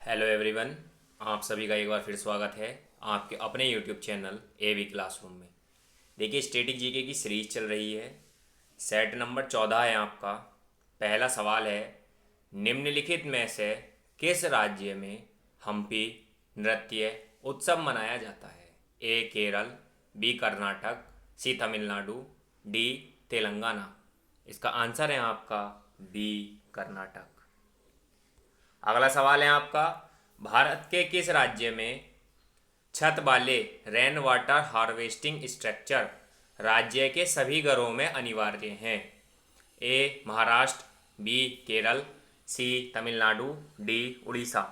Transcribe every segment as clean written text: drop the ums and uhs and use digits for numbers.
Hello everyone. आप सभी का एक बार फिर स्वागत है आपके अपने यूट्यूब चैनल एवी क्लासरूम में। देखिए, स्टैटिक जीके की सीरीज चल रही है। सेट नंबर 14 है आपका। पहला सवाल है, निम्नलिखित में से किस राज्य में हम्पी नृत्य उत्सव मनाया जाता है? ए केरल, बी कर्नाटक, सी तमिलनाडु, डी तेलंगाना। इसका आंसर है आपका बी कर्नाटक। अगला सवाल है आपका, भारत के किस राज्य में छत वाले रेन वाटर हार्वेस्टिंग स्ट्रक्चर राज्य के सभी घरों में अनिवार्य हैं? ए महाराष्ट्र, बी केरल, सी तमिलनाडु, डी उड़ीसा।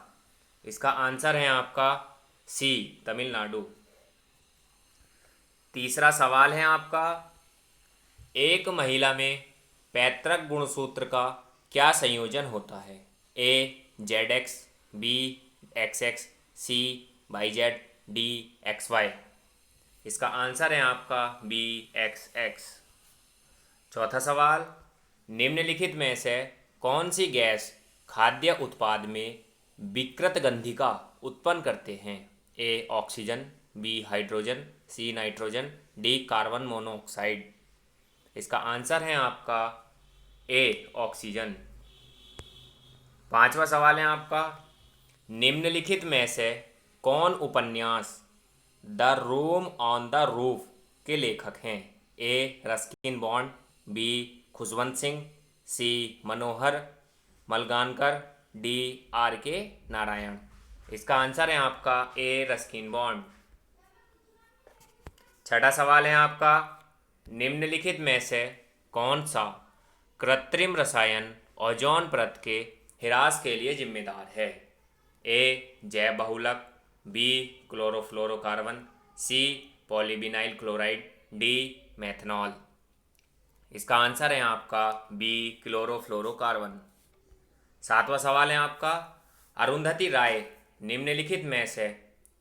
इसका आंसर है आपका सी तमिलनाडु। तीसरा सवाल है आपका, एक महिला में पैतृक गुणसूत्र का क्या संयोजन होता है? A Z X, B X X, C Y Z, D X Y. इसका आंसर है आपका बी एक्स एक्स। चौथा सवाल, निम्नलिखित में से कौन सी गैस खाद्य उत्पाद में विकृत गंधिका उत्पन्न करते हैं? A oxygen, B hydrogen, C nitrogen, D carbon monoxide. इसका आंसर है आपका ए ऑक्सीजन। पांचवा सवाल है आपका, निम्नलिखित में से कौन उपन्यास the room on the roof के लेखक हैं? A Ruskin Bond, B Khushwant Singh, C Manohar Malgaonkar, D R K Narayan. इसका आंसर है आपका ए रस्किन बॉन्ड। छठा सवाल है आपका, निम्नलिखित में से कौन सा कृत्रिम रसायन ओजोन परत के ह्रास के लिए जिम्मेदार है? ए जैव बहुलक, बी क्लोरोफ्लोरोकार्बन, सी पॉलीविनाइल क्लोराइड, डी मेथनॉल। इसका आंसर है आपका बी क्लोरोफ्लोरोकार्बन। सातवां सवाल है आपका, अरुंधति राय निम्नलिखित में से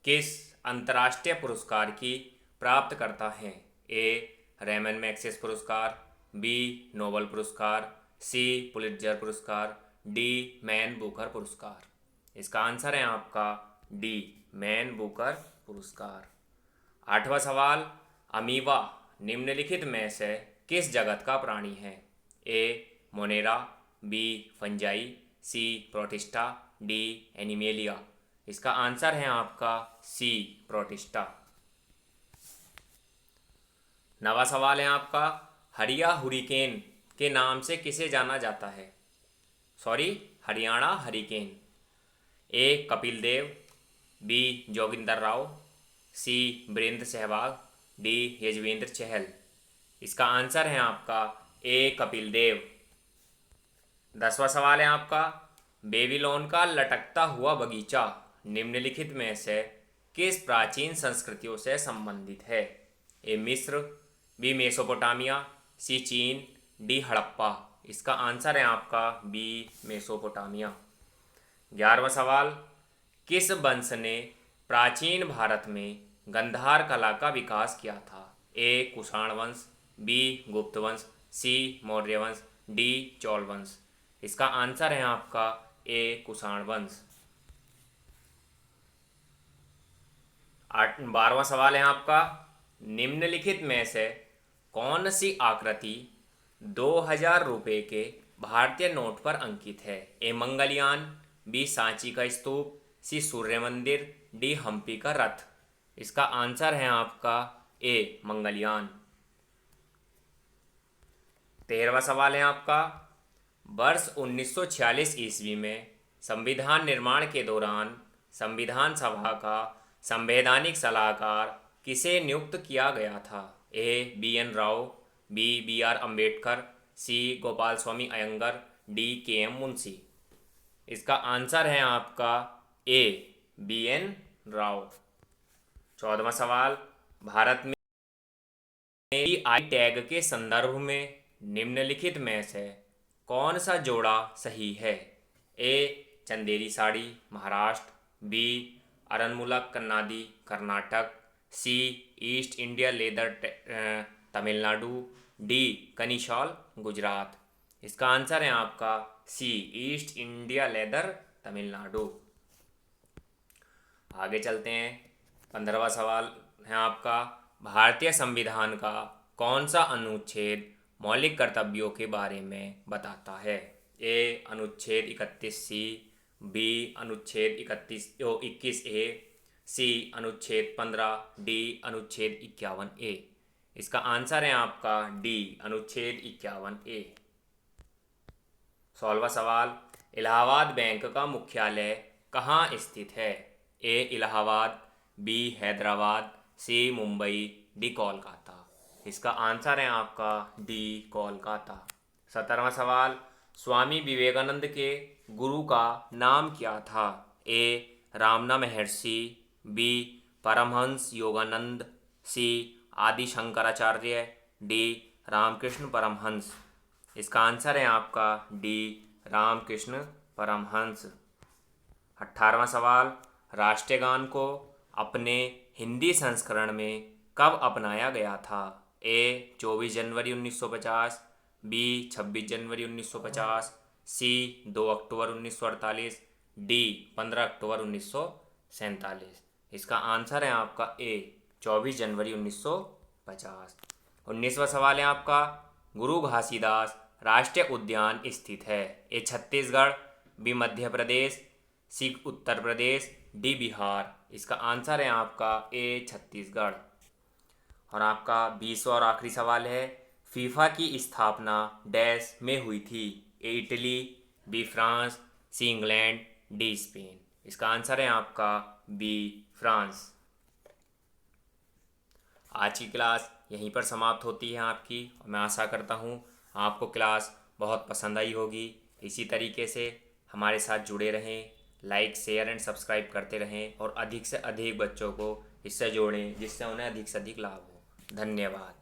किस अंतर्राष्ट्रीय पुरस्कार की प्राप्त करता है? ए रेमन मैग्सेस पुरस्कार, बी नोबल पुरस्कार, सी पुलित्जर पुरस्कार, डी मैन बुकर पुरस्कार। इसका आंसर है आपका डी मैन बुकर पुरस्कार। आठवां सवाल, अमीबा निम्नलिखित में से किस जगत का प्राणी है? ए मोनेरा, बी फंजाई, सी प्रोटिस्टा, डी एनिमेलिया। इसका आंसर है आपका सी प्रोटिस्टा। नवा सवाल है आपका, हरिया हुरिकेन के नाम से किसे जाना जाता है? हरियाणा हरिकेन। ए कपिल देव, बी जोगिंदर राव, सी वीरेंद्र सहवाग, डी यजवेंद्र चहल। इसका आंसर है आपका ए कपिल देव। 10वां सवाल है आपका, बेबीलोन का लटकता हुआ बगीचा निम्नलिखित में से किस प्राचीन संस्कृतियों से संबंधित है? ए मिस्र, बी मेसोपोटामिया, सी चीन, डी हड़प्पा। इसका आंसर है आपका बी मेसोपोटामिया। 11वां सवाल, किस वंश ने प्राचीन भारत में गंधार कला का विकास किया था? ए कुषाण वंश, बी गुप्त वंश, सी मौर्य वंश, डी चोल वंश। इसका आंसर है आपका ए कुषाण वंश। 12वां सवाल है आपका, निम्नलिखित में से कौन सी आकृति 2000 रुपये के भारतीय नोट पर अंकित है? ए मंगलयान, बी सांची का स्तूप, सी सूर्य मंदिर, डी हम्पी का रथ। इसका आंसर है आपका ए मंगलयान। 13वां सवाल है आपका, वर्ष 1946 ईस्वी में संविधान निर्माण के दौरान संविधान सभा का संवैधानिक सलाहकार किसे नियुक्त किया गया था? A B N Rao, B B R Ambedkar, C Gopal Swami Ayyangar, D K M Munshi. इसका आंसर है आपका ए बी एन राव। 14वां सवाल, भारत में आई टैग के संदर्भ में निम्नलिखित में से कौन सा जोड़ा सही है? A Chanderi sari Maharashtra, B Aranmula Kannadi Karnataka, C East India leather Tamil Nadu, D Kani shawl Gujarat. इसका आंसर है आपका C East India leather Tamil Nadu. आगे चलते हैं। 15वां सवाल है आपका, भारतीय संविधान का कौन सा अनुच्छेद मौलिक कर्तव्यों के बारे में बताता है? ए अनुच्छेद 31C, बी अनुच्छेद 21A, सी अनुच्छेद 15, डी अनुच्छेद 51A। इसका आंसर है आपका डी अनुच्छेद 51A। 16वां सवाल, इलाहाबाद बैंक का मुख्यालय कहाँ स्थित है? ए इलाहाबाद, बी हैदराबाद, सी मुंबई, डी कोलकाता। इसका आंसर है आपका डी कोलकाता। 17वां सवाल, स्वामी विवेकानंद के गुरु का नाम क्या था? ए रामना महर्षि, बी परमहंस योगानंद, सी आदि शंकराचार्य, डी रामकृष्ण परमहंस। इसका आंसर है आपका डी रामकृष्ण परमहंस। 18वां सवाल, राष्ट्रीय गान को अपने हिंदी संस्करण में कब अपनाया गया था? ए 24 जनवरी 1950, बी 26 जनवरी 1950, सी 2 अक्टूबर 1948, डी 15 अक्टूबर 1947। इसका आंसर है आपका ए 24 जनवरी 1950। 19वां सवाल है आपका, गुरु घासीदास राष्ट्रीय उद्यान स्थित है? ए छत्तीसगढ़, बी मध्य प्रदेश, सी उत्तर प्रदेश, डी बिहार। इसका आंसर है आपका ए छत्तीसगढ़। और आपका 20वां और आखिरी सवाल है, फीफा की स्थापना डैश में हुई थी? A Italy, B France, C England, D Spain. इसका आंसर है आपका बी फ्रांस। आज की क्लास यहीं पर समाप्त होती है आपकी, और मैं आशा करता हूँ आपको क्लास बहुत पसंद आई होगी। इसी तरीके से हमारे साथ जुड़े रहें, लाइक शेयर एंड सब्सक्राइब करते रहें और अधिक से अधिक बच्चों को इससे जोड़ें जिससे उन्हें अधिक से अधिक लाभ हो। धन्यवाद।